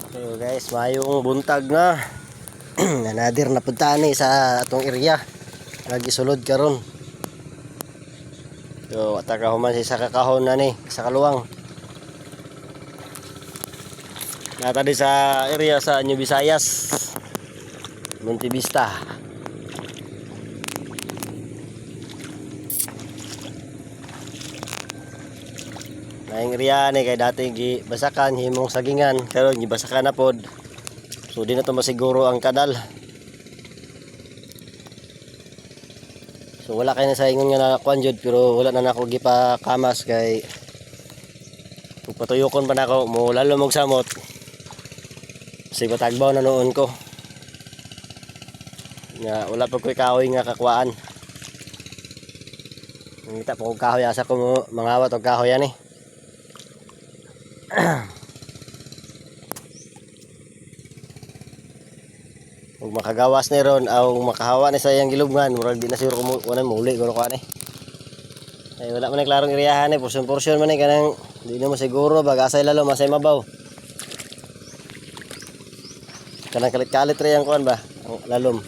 So guys, mayong buntag na nanadir na puntaan sa atong area. Lagi sulod karon. So ataka human sa kakahon na ni sa kaluwang. Nata di sa area sa New Visayas, Monte Vista. Naing area ni kay dati gibasakan himong sagingan, pero gibasakan na pod. So di na to masiguro ang kanal. So wala kay na sa ingon nga nakuan jud, pero wala na nako gipakamas kay patuyokon pa nako mo lalo mong samot. Kasi patagbaw na noon ko. Nga wala pa ko'y kahoy nga kakwaan. Ngita pa kong kahoy asa ko mo mangawat og kahoy ani. Ug makagawas ni ron aw makahawa ni sa iyang gilubngan, murag di na siguro kuno muli guro ko ani. Ay wala man klarong iriyahan ni portion man ni kanang di na mo siguro bagasay lalo masay mabaw. Kanang kalit-kalit ra yang kuan ba ang lalom.